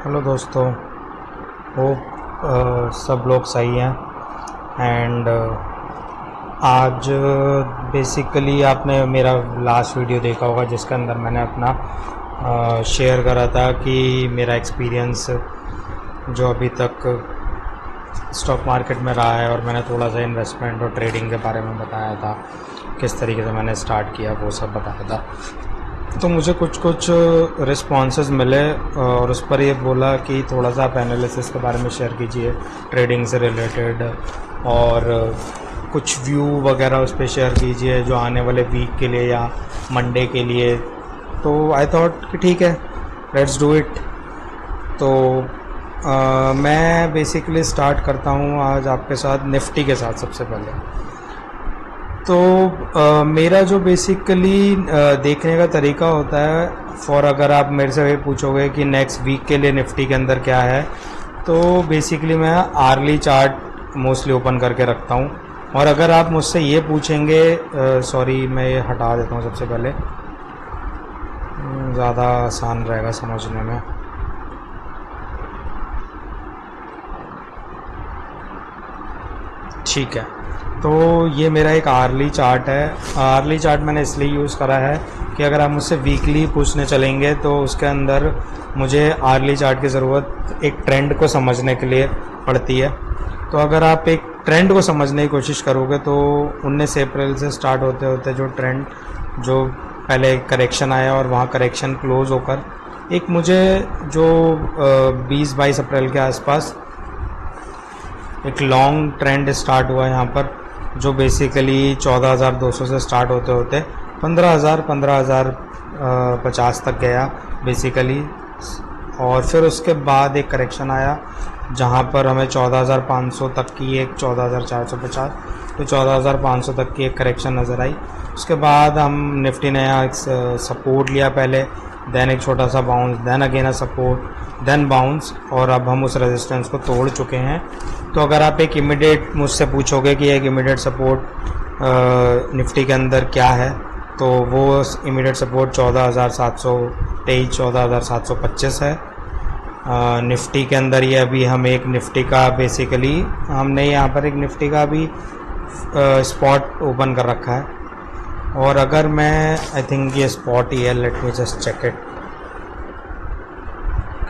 Hello दोस्तों। Hope सब लोग सही हैं। एंड आज बेसिकली आपने मेरा लास्ट वीडियो देखा होगा जिसके अंदर मैंने अपना शेयर करा था कि मेरा एक्सपीरियंस जो अभी तक स्टॉक मार्केट में रहा है, और मैंने थोड़ा सा इन्वेस्टमेंट और ट्रेडिंग के बारे में बताया था, किस तरीके से मैंने स्टार्ट किया वो सब बताया था। तो मुझे कुछ रिस्पॉन्सेज मिले और उस पर ये बोला कि थोड़ा सा आप एनालिसिस के बारे में शेयर कीजिए ट्रेडिंग से रिलेटेड, और कुछ व्यू वगैरह उस पर शेयर कीजिए जो आने वाले वीक के लिए या मंडे के लिए। तो आई थॉट कि ठीक है, लेट्स डू इट। तो मैं बेसिकली स्टार्ट करता हूँ आज आपके साथ निफ्टी के साथ। सबसे पहले तो मेरा जो बेसिकली देखने का तरीका होता है, अगर आप मेरे से पूछोगे कि नेक्स्ट वीक के लिए निफ्टी के अंदर क्या है, तो बेसिकली मैं आर्ली चार्ट मोस्टली ओपन करके रखता हूँ। और अगर आप मुझसे ये पूछेंगे, सॉरी मैं ये हटा देता हूँ सबसे पहले, ज़्यादा आसान रहेगा समझने में। ठीक है, तो ये मेरा एक आर्ली चार्ट है। आर्ली चार्ट मैंने इसलिए यूज़ करा है कि अगर आप मुझसे वीकली पूछने चलेंगे तो उसके अंदर मुझे आर्ली चार्ट की ज़रूरत एक ट्रेंड को समझने के लिए पड़ती है। तो अगर आप एक ट्रेंड को समझने की कोशिश करोगे तो 19 अप्रैल से स्टार्ट होते होते जो ट्रेंड, जो पहले करेक्शन आया और वहाँ करेक्शन क्लोज़ होकर एक मुझे जो 20-22 अप्रैल के आसपास एक लॉन्ग ट्रेंड स्टार्ट हुआ यहाँ पर, जो बेसिकली 14,200 से स्टार्ट होते होते 15,050 तक गया बेसिकली। और फिर उसके बाद एक करेक्शन आया जहाँ पर हमें 14,500 तक की एक 14,450 तो 14,500 तक की एक करेक्शन नज़र आई। उसके बाद हम निफ्टी ने यहाँ एक सपोर्ट लिया पहले, देन एक छोटा सा bounce, then again a support, then bounce, और अब हम उस रेजिस्टेंस को तोड़ चुके हैं। तो अगर आप एक इमीडिएट मुझसे पूछोगे कि एक इमीडिएट सपोर्ट निफ्टी के अंदर क्या है, तो वो इमीडिएट सपोर्ट 14,723 14,725 है। निफ्टी के अंदर ये अभी हम एक निफ्टी का बेसिकली हमने यहाँ पर एक निफ्टी का अभी स्पॉट ओपन कर रखा है। और अगर मैं आई थिंक ये स्पॉट ही है, let me just check it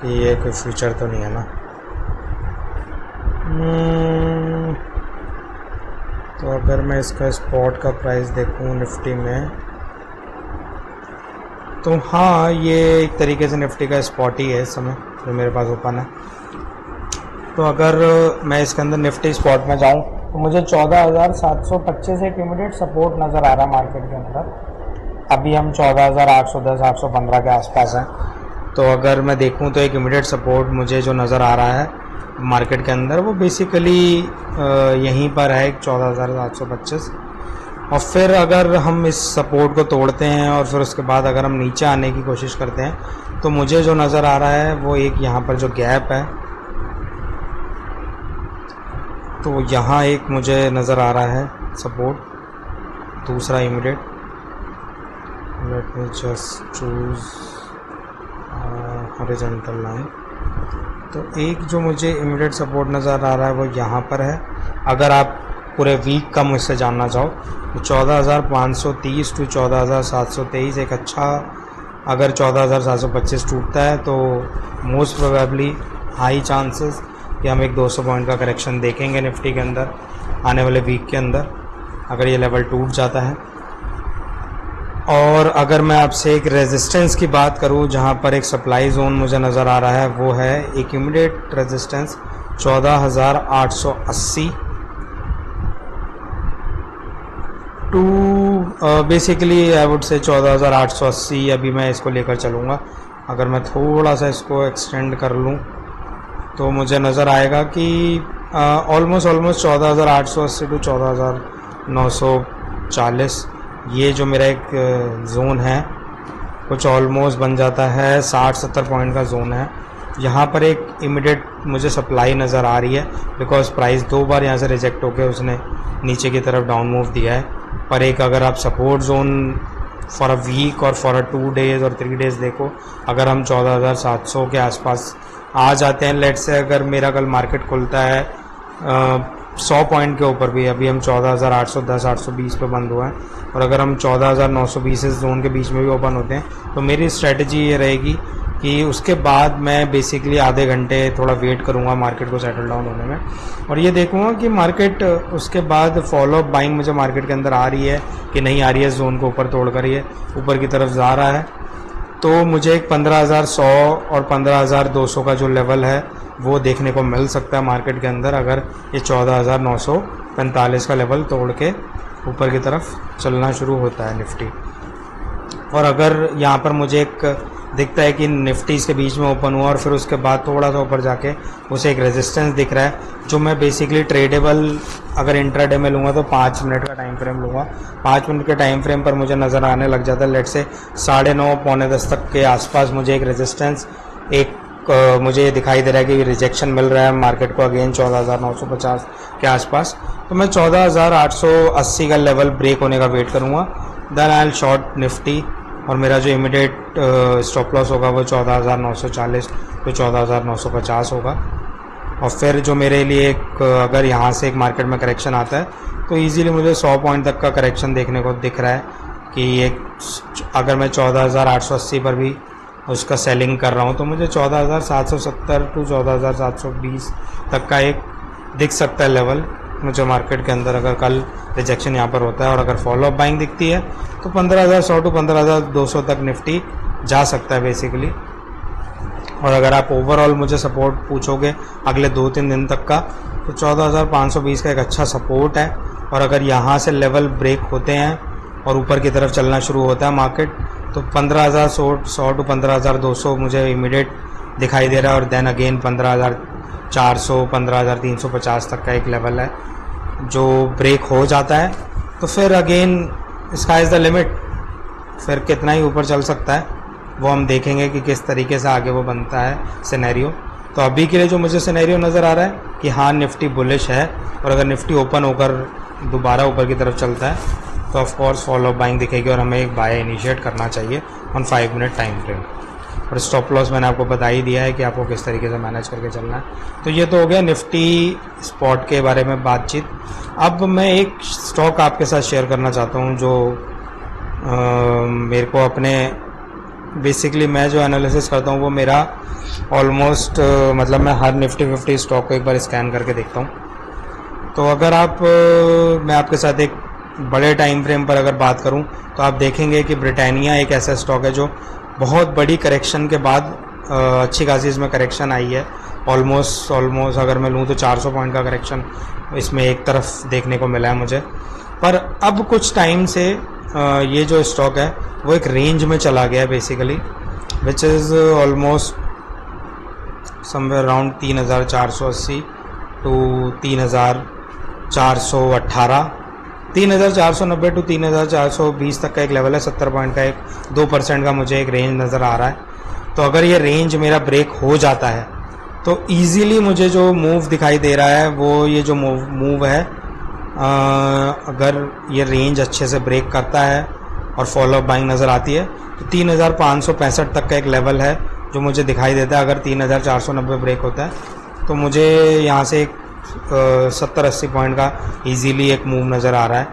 कि ये कोई फ्यूचर तो नहीं है ना। तो अगर मैं इसका स्पॉट का प्राइस देखूँ निफ्टी में, तो हाँ ये एक तरीके से निफ्टी का स्पॉट ही है इस समय जो मेरे पास ओपन है। तो अगर मैं इसके अंदर निफ्टी स्पॉट में जाऊँ तो मुझे 14,725 एक इमीडिएट सपोर्ट नज़र आ रहा है मार्केट के अंदर। अभी हम 14,810 815 के आसपास हैं। तो अगर मैं देखूं तो एक इमीडिएट सपोर्ट मुझे जो नज़र आ रहा है मार्केट के अंदर वो बेसिकली यहीं पर है 14,725। और फिर अगर हम इस सपोर्ट को तोड़ते हैं और फिर उसके बाद अगर हम नीचे आने की कोशिश करते हैं तो मुझे जो नज़र आ रहा है वो एक यहाँ पर जो गैप है, तो यहाँ एक मुझे नज़र आ रहा है सपोर्ट, दूसरा immediate. Late me just choose horizontal line. तो एक जो मुझे इमीडिएट सपोर्ट नज़र आ रहा है वो यहाँ पर है। अगर आप पूरे वीक का मुझसे जानना चाहो तो 14,530 टू 14,723 एक अच्छा, अगर 14,725 टूटता है तो मोस्ट प्रोबेबली हाई चांसेस कि हम एक 200 पॉइंट का करेक्शन देखेंगे निफ्टी के अंदर आने वाले वीक के अंदर, अगर ये लेवल टूट जाता है। और अगर मैं आपसे एक रेजिस्टेंस की बात करूं जहां पर एक सप्लाई जोन मुझे नज़र आ रहा है, वो है एक immediate resistance 14,880 to basically I would say 14,880। अभी मैं इसको लेकर चलूँगा। अगर मैं थोड़ा सा इसको एक्सटेंड कर लूँ तो मुझे नज़र आएगा कि ऑलमोस्ट 14,880 टू 14,940 ये जो मेरा एक जोन है कुछ ऑलमोस्ट बन जाता है 60-70 पॉइंट का जोन है। यहाँ पर एक इमीडिएट मुझे सप्लाई नज़र आ रही है, बिकॉज प्राइस 2 बार यहाँ से रिजेक्ट होकर उसने नीचे की तरफ डाउन मूव दिया है। पर एक अगर आप support zone for a week और फॉर अ 2 डेज़ और 3 डेज़ देखो, अगर हम 14,700 के आसपास आज आते हैं लेट से, अगर मेरा कल मार्केट खुलता है 100 पॉइंट के ऊपर भी, अभी हम 14,810 820 पे बंद हुआ है, और अगर हम 14,920 इस जोन के बीच में भी ओपन होते हैं तो मेरी स्ट्रेटजी ये रहेगी कि उसके बाद मैं बेसिकली आधे घंटे थोड़ा वेट करूंगा मार्केट को सेटल डाउन होने में, और ये देखूंगा कि मार्केट उसके बाद फॉलो अप बाइंग मुझे मार्केट के अंदर आ रही है कि नहीं आ रही है। जोन को ऊपर तोड़ कर ये ऊपर की तरफ जा रहा है, तो मुझे एक 15,100 और 15,200 का जो लेवल है वो देखने को मिल सकता है मार्केट के अंदर, अगर ये 14,945 का लेवल तोड़ के ऊपर की तरफ चलना शुरू होता है निफ्टी। और अगर यहाँ पर मुझे एक दिखता है कि निफ्टी इसके बीच में ओपन हुआ और फिर उसके बाद थोड़ा सा ऊपर जाके उसे एक रेजिस्टेंस दिख रहा है, जो मैं बेसिकली ट्रेडेबल अगर इंट्राडे में लूँगा तो 5 मिनट का टाइम फ्रेम लूँगा। 5 मिनट के टाइम फ्रेम पर मुझे नज़र आने लग जाता है लेट से 9:30 पौने 10 तक के आसपास मुझे एक रेजिस्टेंस मुझे ये दिखाई दे रहा है कि रिजेक्शन मिल रहा है मार्केट को अगेन 14,950 के आसपास, तो मैं 14,880 का लेवल ब्रेक होने का वेट करूँगा। Then I will short Nifty, और मेरा जो इमीडिएट स्टॉप लॉस होगा वो 14,940 तो 14,950 होगा। और फिर जो मेरे लिए एक अगर यहाँ से एक मार्केट में करेक्शन आता है तो इजीली मुझे 100 पॉइंट तक का करेक्शन देखने को दिख रहा है कि एक अगर मैं 14,880 पर भी उसका सेलिंग कर रहा हूँ तो मुझे 14,770 टू 14,720 तक का एक दिख सकता है लेवल मुझे मार्केट के अंदर, अगर कल रिजेक्शन यहाँ पर होता है। और अगर फॉलो अप बाइंग दिखती है तो 15,100 टू 15,200 तक निफ्टी जा सकता है बेसिकली। और अगर आप ओवरऑल मुझे सपोर्ट पूछोगे अगले 2-3 दिन तक का, तो 14,520 का एक अच्छा सपोर्ट है। और अगर यहाँ से लेवल ब्रेक होते हैं और ऊपर की तरफ चलना शुरू होता है मार्केट, तो 15,100 टू 15,200 मुझे इमीडिएट दिखाई दे रहा है। और देन अगेन 15,400 15,350 तक का एक लेवल है जो ब्रेक हो जाता है, तो फिर again sky is the limit, फिर कितना ही ऊपर चल सकता है वो हम देखेंगे कि किस तरीके से आगे वो बनता है सिनेरियो। तो अभी के लिए जो मुझे सिनेरियो नज़र आ रहा है कि हाँ निफ्टी बुलिश है, और अगर निफ्टी ओपन होकर दोबारा ऊपर की तरफ चलता है तो ऑफ कोर्स फॉलो बाइंग दिखेगी और हमें एक बाय इनिशिएट करना चाहिए ऑन 5 मिनट टाइम फ्रेम। और स्टॉप लॉस मैंने आपको बता ही दिया है कि आपको किस तरीके से मैनेज करके चलना है। तो ये तो हो गया निफ्टी स्पॉट के बारे में बातचीत। अब मैं एक स्टॉक आपके साथ शेयर करना चाहता हूँ जो मेरे को अपने बेसिकली मैं जो एनालिसिस करता हूँ वो मेरा ऑलमोस्ट मतलब मैं हर निफ्टी 50 स्टॉक को एक बार स्कैन करके देखता हूँ। तो अगर आप मैं आपके साथ एक बड़े टाइम फ्रेम पर अगर बात करूं तो आप देखेंगे कि ब्रिटानिया एक ऐसा स्टॉक है जो बहुत बड़ी करेक्शन के बाद अच्छी खासी इसमें करेक्शन आई है। ऑलमोस्ट अगर मैं लूं तो 400 पॉइंट का करेक्शन इसमें एक तरफ देखने को मिला है मुझे। पर अब कुछ टाइम से ये जो स्टॉक है वो एक रेंज में चला गया है basically, which is almost somewhere around 3,480 to 3,418 3,490 to 3,420 तक का एक लेवल है। 70 पॉइंट का एक 2% का मुझे एक रेंज नज़र आ रहा है। तो अगर ये रेंज मेरा ब्रेक हो जाता है तो ईजीली मुझे जो मूव दिखाई दे रहा है वो ये जो मूव है अगर ये रेंज अच्छे से ब्रेक करता है और फॉलो अप बाइंग नज़र आती है तो 3,565 तक का एक लेवल है जो मुझे दिखाई देता है। अगर 3,490 ब्रेक होता है तो मुझे यहाँ से एक 70-80 पॉइंट का इजीली एक मूव नज़र आ रहा है।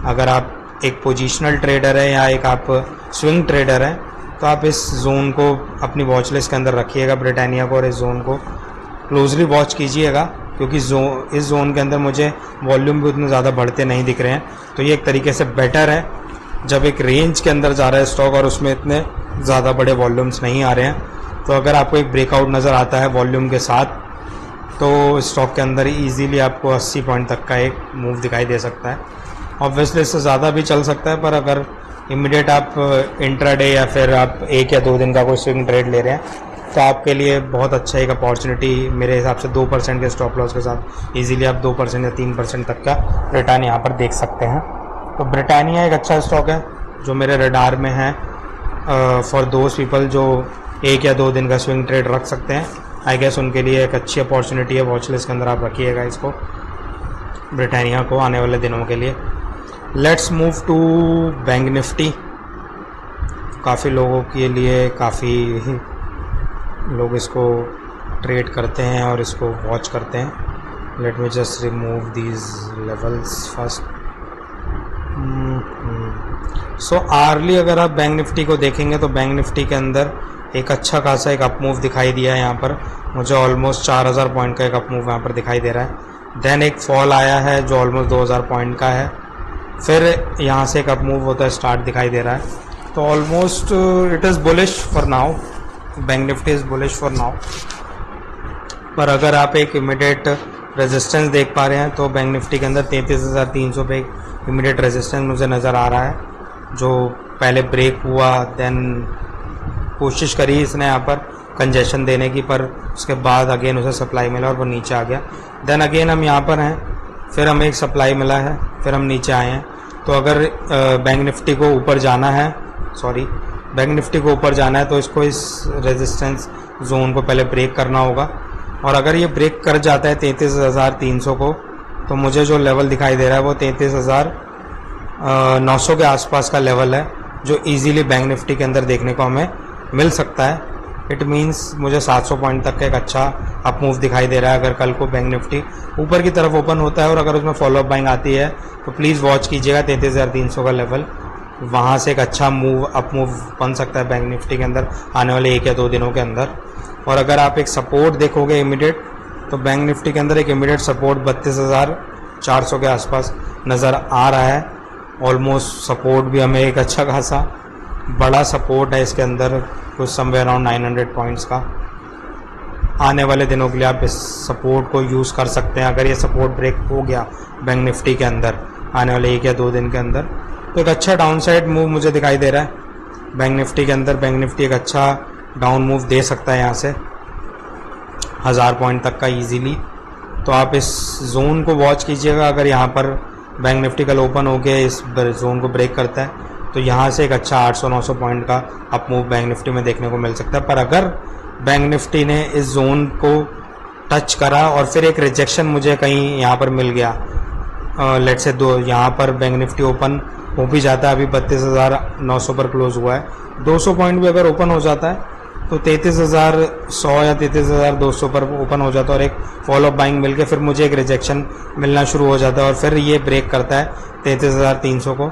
अगर आप एक पोजीशनल ट्रेडर है या एक आप स्विंग ट्रेडर हैं तो आप इस जोन को अपनी वॉच लिस्ट के अंदर रखिएगा ब्रिटानिया को, और इस जोन को क्लोजली वॉच कीजिएगा क्योंकि इस जोन के अंदर मुझे वॉल्यूम भी उतने ज़्यादा बढ़ते नहीं दिख रहे हैं। तो ये एक तरीके से बेटर है जब एक रेंज के अंदर जा रहा है स्टॉक और उसमें इतने ज़्यादा बड़े वॉल्यूम्स नहीं आ रहे हैं। तो अगर आपको एक ब्रेकआउट नज़र आता है वॉल्यूम के साथ तो स्टॉक के अंदर इजीली आपको 80 पॉइंट तक का एक मूव दिखाई दे सकता है। ऑब्वियसली इससे ज़्यादा भी चल सकता है, पर अगर इमीडिएट आप इंट्राडे या फिर आप 1 या 2 दिन का कोई स्विंग ट्रेड ले रहे हैं तो आपके लिए बहुत अच्छा एक अपॉर्चुनिटी मेरे हिसाब से 2% के स्टॉप लॉस के साथ इजीली आप 2% या 3% तक का रिटर्न यहाँ पर देख सकते हैं। तो ब्रिटानिया एक अच्छा स्टॉक है जो मेरे रडार में है फॉर दोज पीपल जो 1 या 2 दिन का स्विंग ट्रेड रख सकते हैं। आई गेस उनके लिए एक अच्छी अपॉर्चुनिटी है, वॉच लिस्ट के अंदर आप रखिएगा इसको ब्रिटानिया को आने वाले दिनों के लिए। Let's move to bank Nifty. काफ़ी लोगों के लिए काफ़ी लोग इसको ट्रेड करते हैं और इसको वॉच करते हैं. Let me just remove these levels first. So early अगर आप बैंक निफ्टी को देखेंगे तो बैंक निफ्टी के अंदर एक अच्छा खासा एक अप मूव दिखाई दिया है. यहाँ पर मुझे ऑलमोस्ट 4000 पॉइंट का एक अप मूव यहाँ पर दिखाई दे रहा है. देन एक फॉल आया है जो ऑलमोस्ट 2000 पॉइंट का है. फिर यहाँ से एक अप मूव होता है स्टार्ट दिखाई दे रहा है. तो almost it is bullish for now. Bank Nifty is bullish for now. पर अगर आप एक इमीडिएट रेजिस्टेंस देख पा रहे हैं तो बैंक निफ्टी के अंदर 33,300 पे एक इमीडिएट रेजिस्टेंस मुझे नज़र आ रहा है, जो पहले ब्रेक हुआ. देन कोशिश करी इसने यहाँ पर कंजेशन देने की, पर उसके बाद अगेन उसे सप्लाई मिला और वो नीचे आ गया. देन अगेन हम यहाँ पर हैं, फिर हमें एक सप्लाई मिला है, फिर हम नीचे आए हैं. तो अगर बैंक निफ्टी को ऊपर जाना है, बैंक निफ्टी को ऊपर जाना है तो इसको इस रेजिस्टेंस जोन को पहले ब्रेक करना होगा. और अगर ये ब्रेक कर जाता है 33,300 को, तो मुझे जो लेवल दिखाई दे रहा है वो 33,900 के आसपास का लेवल है, जो इजीली बैंक निफ्टी के अंदर देखने को हमें मिल सकता है. इट मीन्स मुझे 700 पॉइंट तक का एक अच्छा अप मूव दिखाई दे रहा है. अगर कल को बैंक निफ्टी ऊपर की तरफ ओपन होता है और अगर उसमें फॉलोअप बाइंग आती है तो प्लीज़ वॉच कीजिएगा 33,300 का लेवल. वहाँ से एक अच्छा मूव अप मूव बन सकता है बैंक निफ्टी के अंदर आने वाले 1 या 2 दिनों के अंदर. और अगर आप एक सपोर्ट देखोगे इमीडिएट, तो बैंक निफ्टी के अंदर एक इमीडिएट सपोर्ट 32,400 के आसपास नज़र आ रहा है. ऑलमोस्ट सपोर्ट भी हमें एक अच्छा खासा बड़ा सपोर्ट है इसके अंदर, कुछ समवेयर अराउंड 900 पॉइंट्स का. आने वाले दिनों के लिए आप इस सपोर्ट को यूज़ कर सकते हैं. अगर ये सपोर्ट ब्रेक हो गया बैंक निफ्टी के अंदर आने वाले 1 या 2 दिन के अंदर, तो एक अच्छा डाउनसाइड मूव मुझे दिखाई दे रहा है बैंक निफ्टी के अंदर. बैंक निफ्टी एक अच्छा डाउन मूव दे सकता है यहाँ से 1000 पॉइंट तक का ईजीली. तो आप इस जोन को वॉच कीजिएगा. अगर यहाँ पर बैंक निफ्टी कल ओपन होके इस जोन को ब्रेक करता है तो यहाँ से एक अच्छा 800-900 पॉइंट का अप मूव बैंक निफ्टी में देखने को मिल सकता है. पर अगर बैंक निफ्टी ने इस जोन को टच करा और फिर एक रिजेक्शन मुझे कहीं यहाँ पर मिल गया, लेट से यहाँ पर बैंक निफ्टी ओपन हो भी जाता है, अभी 32,900 पर क्लोज हुआ है, 200 पॉइंट भी अगर ओपन हो जाता है तो 33,100 या 33,200 पर ओपन हो जाता है और एक फॉलोअप बाइंग मिल के फिर मुझे एक रिजेक्शन मिलना शुरू हो जाता है और फिर ये ब्रेक करता है 33,300 को,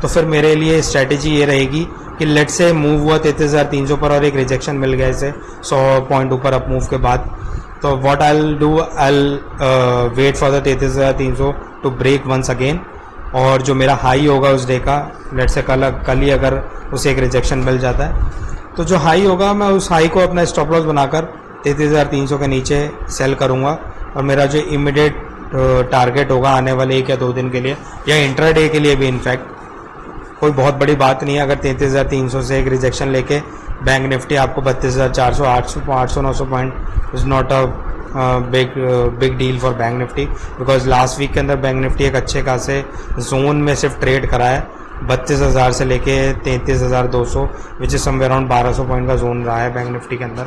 तो फिर मेरे लिए स्ट्रैटेजी ये रहेगी कि लेट से मूव हुआ 33,300 पर और एक रिजेक्शन मिल गया इसे 100 पॉइंट ऊपर अप मूव के बाद, तो what I will do, I will wait for the 33,300 to break once again. और जो मेरा हाई होगा उस डे का, लेट से कल ही अगर उसे एक रिजेक्शन मिल जाता है तो जो हाई होगा मैं उस हाई को अपना स्टॉप लॉस बनाकर 33,300 के नीचे सेल करूंगा. और मेरा जो इमीडिएट टारगेट होगा आने वाले 1 या 2 दिन के लिए या इंट्राडे के लिए भी, इनफैक्ट कोई बहुत बड़ी बात नहीं है अगर 33,300 से एक रिजेक्शन लेके बैंक निफ्टी आपको 32,400 800-900 point is not a big deal for bank Nifty, because last week के अंदर बैंक निफ्टी एक अच्छे खासे जोन में सिर्फ ट्रेड करा है. 32,000 से लेके 33,200 which is somewhere around 1200 point का जोन रहा है बैंक निफ्टी के अंदर.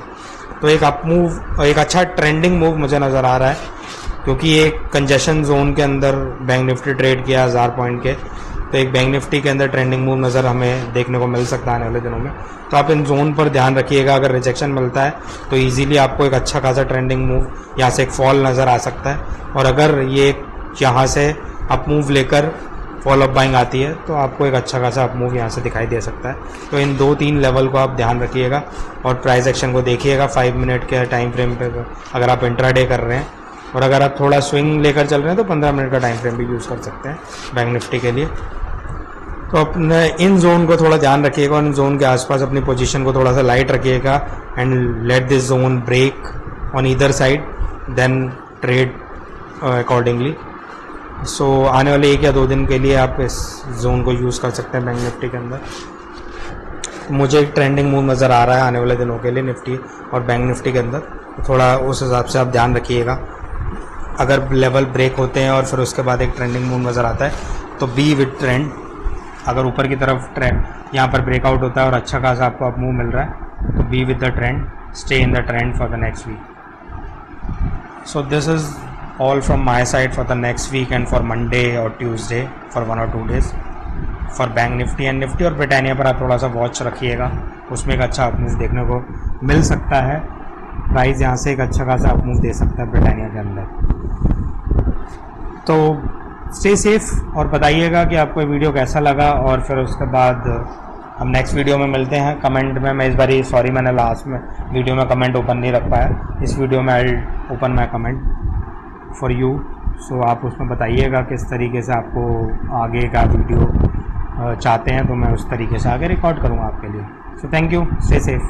तो एक अप मूव, एक अच्छा ट्रेंडिंग मूव मुझे नज़र आ रहा है, क्योंकि एक कंजेशन जोन के अंदर बैंक निफ्टी ट्रेड किया 1000 पॉइंट के, तो एक बैंक निफ्टी के अंदर ट्रेंडिंग मूव नज़र हमें देखने को मिल सकता है आने वाले दिनों में. तो आप इन जोन पर ध्यान रखिएगा. अगर रिजेक्शन मिलता है तो इजीली आपको एक अच्छा खासा ट्रेंडिंग मूव यहाँ से एक फॉल नज़र आ सकता है. और अगर ये यहाँ से अप मूव लेकर फॉलोअप बाइंग आती है तो आपको एक अच्छा खासा अप मूव यहाँ से दिखाई दे सकता है. तो इन 2-3 लेवल को आप ध्यान रखिएगा और प्राइस एक्शन को देखिएगा 5 मिनट के टाइम फ्रेम पे अगर आप इंट्राडे कर रहे हैं. और अगर आप थोड़ा स्विंग लेकर चल रहे हैं तो 15 मिनट का टाइम फ्रेम भी यूज़ कर सकते हैं बैंक निफ्टी के लिए. तो अपने इन जोन को थोड़ा ध्यान रखिएगा और इन जोन के आसपास अपनी पोजीशन को थोड़ा सा लाइट रखिएगा and let this zone break on either side, then trade accordingly. So आने वाले 1 या 2 दिन के लिए आप इस जोन को यूज़ कर सकते हैं बैंक निफ्टी के अंदर. मुझे एक ट्रेंडिंग मूव नज़र आ रहा है आने वाले दिनों के लिए निफ्टी और बैंक निफ्टी के अंदर, तो थोड़ा उस हिसाब से आप ध्यान रखिएगा. अगर लेवल ब्रेक होते हैं और फिर उसके बाद एक ट्रेंडिंग मूव नज़र आता है तो बी विद ट्रेंड. अगर ऊपर की तरफ ट्रेंड यहाँ पर ब्रेकआउट होता है और अच्छा खासा आपको अप मूव मिल रहा है तो be with the trend, stay in the trend for the next week. So this is all from my side for the next week and for Monday or Tuesday for 1 or 2 days for Bank Nifty and Nifty. और Britannia पर आप थोड़ा सा watch रखिएगा, उसमें एक अच्छा up move देखने को मिल सकता है. प्राइस यहाँ से एक अच्छा खासा आप मूव दे सकते हैं ब्रिटानिया के अंदर। तो स्टे सेफ और बताइएगा कि आपको ये वीडियो कैसा लगा, और फिर उसके बाद हम नेक्स्ट वीडियो में मिलते हैं। कमेंट में मैं इस बार सॉरी मैंने लास्ट में वीडियो में कमेंट ओपन नहीं रख पाया, इस वीडियो में I open my comment for you. So आप उसमें बताइएगा किस तरीके से आपको आगे का वीडियो चाहते हैं, तो मैं उस तरीके से आगे रिकॉर्ड करूँगा आपके लिए। So thank you, stay safe.